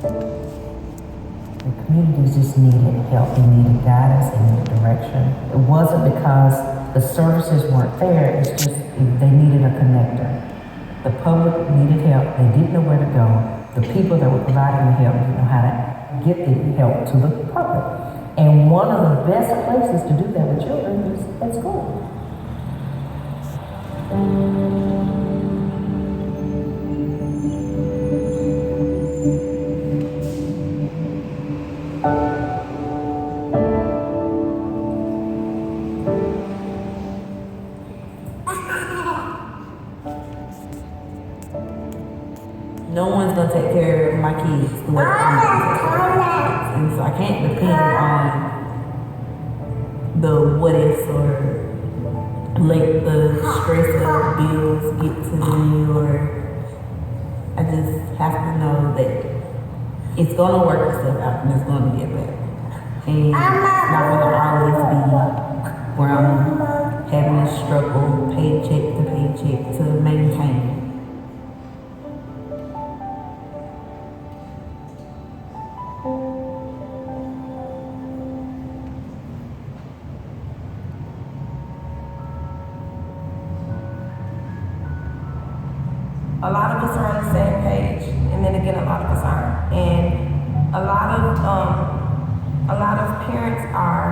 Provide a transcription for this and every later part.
The communities just needed help, they needed guidance, they needed direction. It wasn't because the services weren't there, it's just they needed a connector. The public needed help, they didn't know where to go. The people that were providing the help didn't know how to get the help to the public. And one of the best places to do that with children is at school. No one's gonna take care of my kids the way I'm gonna take care of my kids. And so I can't depend on the what ifs or let the stress of bills get to me, or I just have to know that it's gonna work itself out and it's gonna get better. And it's not gonna always be where I'm having to struggle paycheck to paycheck to maintain. A lot of us are on the same page, and then again, a lot of us aren't. And a lot of parents are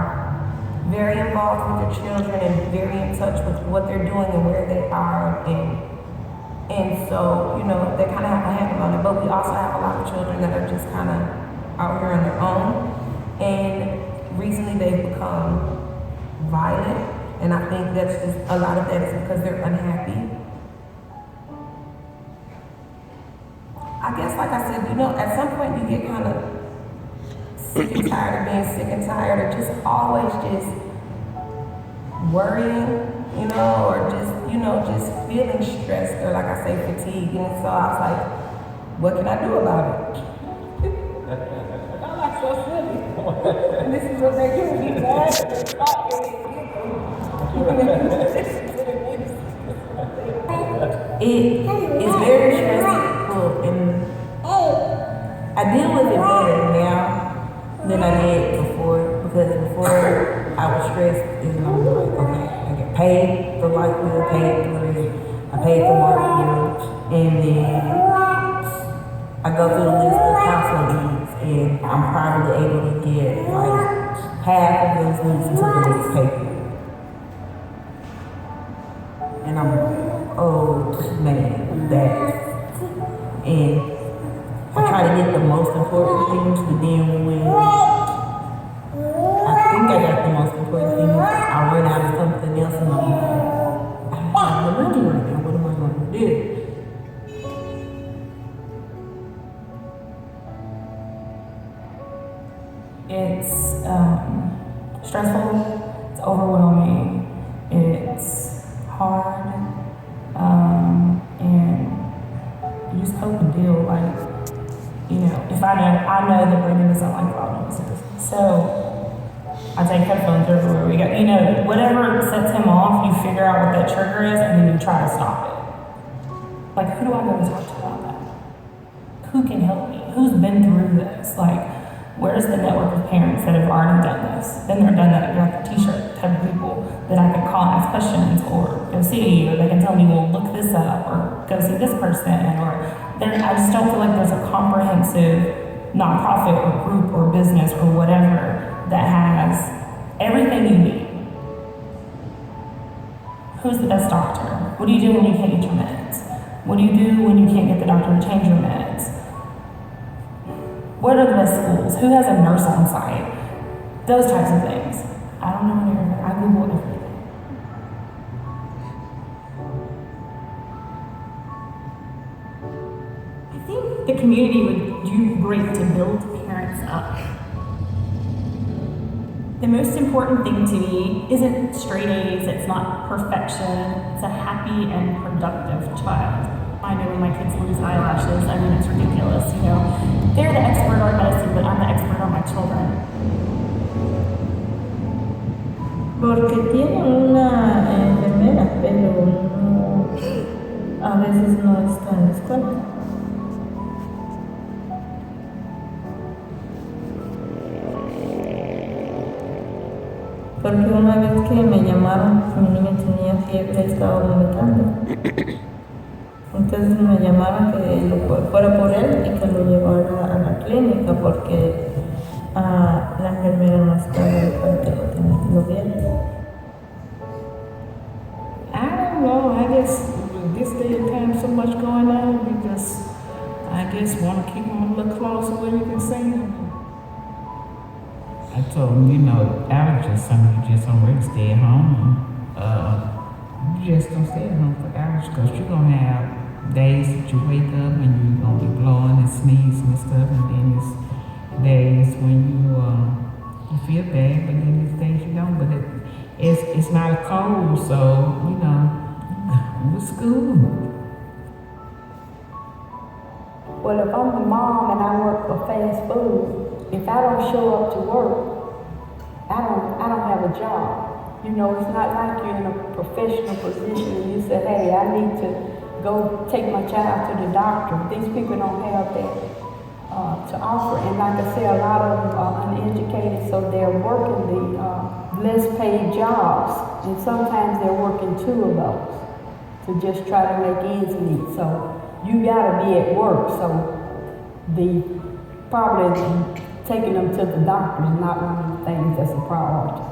very involved with their children and very in touch with what they're doing and where they are, and so they kind of have a handle on it. But we also have a lot of children that are just kind of out here on their own, and recently they've become violent, and I think that's just a lot of that is because they're unhappy. I guess, like I said, at some point you get kind of sick and tired of being sick and tired, or just always just worrying, or just feeling stressed, or like I say, fatigued. And so I was like, what can I do about it? I'm like so silly. And this is what they do. You mad and they're talking It is very stressful, and I deal with it better now than I did before, because before I was stressed and I was like, okay, I get paid for light bill, paid for rent, I paid for mortgage, and then I go through the list of household needs, and I'm probably able to get like half of those needs until the next pay. And I'm like, oh man, and I try to get the most important things, but then when I think I got the most important things, I run out of something else, and I'm like, I don't have the money right now, what am I going to do? It's stressful, it's overwhelming, it's hard, and you just cope and deal. Like, if I know that Brandon doesn't like loud noises, so I take headphones everywhere we go. Whatever sets him off, you figure out what that trigger is, and then you try to stop it. Like, who do I go to talk to about that? Who can help me? Who's been through this? Like, where's the network of parents that have already done this? Then they're done that, like the t-shirt type of people that I can call and ask questions, or go see, or they can tell me, well, look this up, or go see this person, or I just don't feel like there's a comprehensive nonprofit or group or business or whatever that has everything you need. Who's the best doctor? What do you do when you can't get your meds? What do you do when you can't get the doctor to change your meds? What are the best schools? Who has a nurse on site? Those types of things. I don't know anything. I Google everything. I think the community would do great to build parents up. The most important thing to me isn't straight A's, it's not perfection, it's a happy and productive child. I know when my kids lose eyelashes, it's ridiculous, They're the expert on medicine, but I'm the expert on my children. Porque tiene una enfermera, pero a veces no está en la escuela. Porque una vez que me llamaron, mi niño tenía fiebre y estaba vomitando. Entonces me llamaron que fuera por él y que lo llevara a la clínica porque la enfermera no estaba para que lo viera. I don't know. I guess with this day and time, so much going on, we just, I guess, want to keep them a little closer where you can see them. I told him, you know, allergies, some of you just don't really stay at home. You just don't stay at home for allergies because you're going to have days that you wake up and you're going to be blowing and sneezing and stuff, and then it's days when you feel bad, but then there's days you don't. But it's not a cold, so, you know, with school. Well, if I'm the mom and I work for fast food, if I don't show up to work, I don't have a job. You know, it's not like you're in a professional position and you say, hey, I need to go take my child to the doctor. These people don't have that to offer. And like I say, a lot of them are uneducated, so they're working the less paid jobs. And sometimes they're working two of those to just try to make ends meet. So you gotta be at work. So probably taking them to the doctor is not one of the things that's a priority.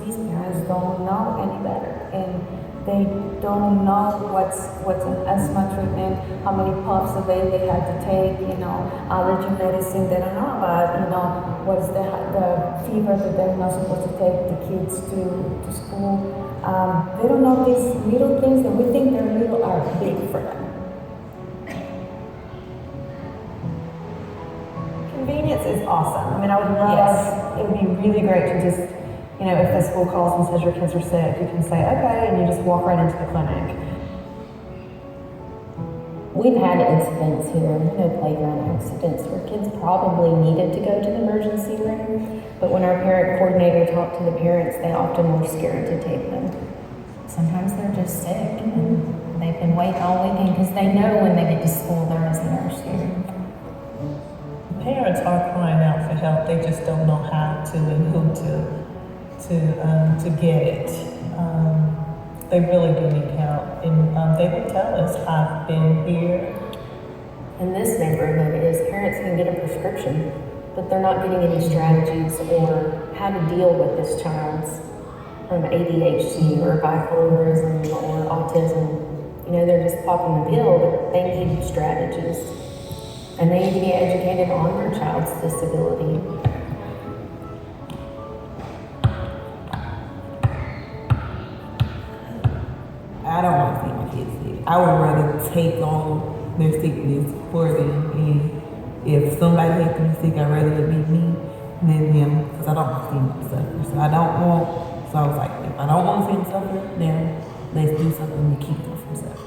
These parents don't know any better, and they don't know what's an asthma treatment, how many puffs a day they have to take, you know, allergy medicine. They don't know about, you know, what's the fever that they're not supposed to take the kids to school. They don't know these little things that we think they're little are big for them. Convenience is awesome. I mean, I would love, it would be really great to just, you know, if the school calls and says your kids are sick, you can say, okay, and you just walk right into the clinic. We've had incidents here, you know, playground accidents where kids probably needed to go to the emergency room, but when our parent coordinator talked to the parents, they often were scared to take them. Sometimes they're just sick and they've been waiting all weekend because they know when they get to school there is a nurse here. Parents are crying out for help. They just don't know how to and who to get it. They really do need help, and they will tell us, I've been here. In this neighborhood is parents can get a prescription, but they're not getting any strategies or how to deal with this child's ADHD or bipolarism or autism. You know, they're just popping the pill, but they need strategies. And they need to be educated on their child's disability. I don't want to see my kids sick. I would rather take on their sickness for them. And if somebody has to be sick, I'd rather it be me than them, because I don't want to see them suffer. So I was like, if I don't want to see them suffer, then let's do something to keep them from suffering.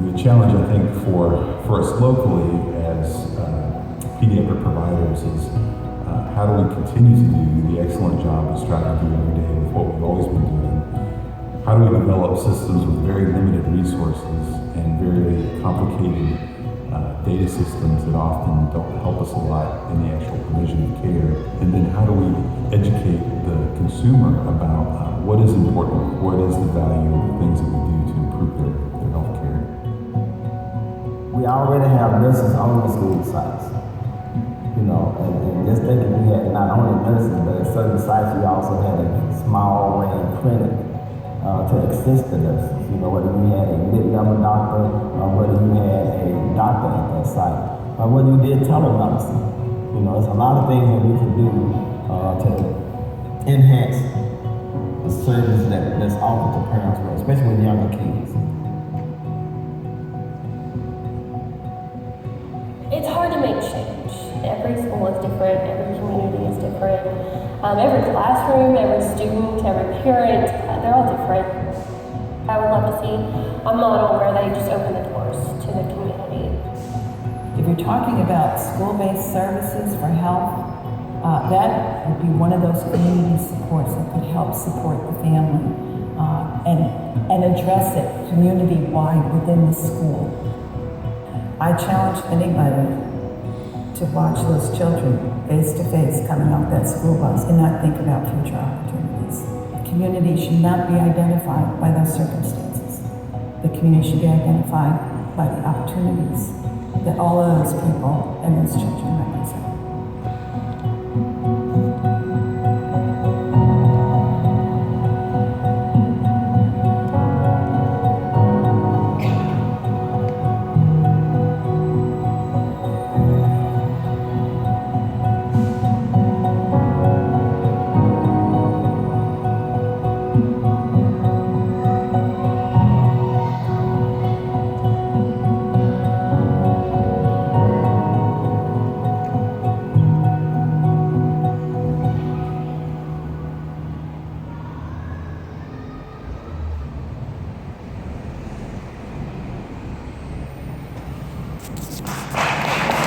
The challenge, I think, for us locally as pediatric providers is how do we continue to do the excellent job we strive to do every day with what we've always been doing? How do we develop systems with very limited resources and very complicated data systems that often don't help us a lot in the actual provision of care? And then how do we educate the consumer about what is important, what is the value of things that we do to improve their health care? We already have nurses on the school sites. You know, and just thinking we had not only nurses, but at certain sites we also had a small range clinic to assist the nurses. You know, whether you had a mid-level doctor or whether you had a doctor at that site, or whether you did telemedicine. You know, there's a lot of things that we can do to enhance the service that's offered to parents, especially with younger kids. It's hard to make change. Every school is different, every community is different, every classroom, every student, every parent, they're all different. I would love to see a model where they just open the doors to the community. If you're talking about school-based services for health, that would be one of those community supports that could help support the family and address it community-wide within the school. I challenge anybody to watch those children face to face coming off that school bus and not think about future opportunities. The community should not be identified by those circumstances. The community should be identified by the opportunities that all of those people and those children represent.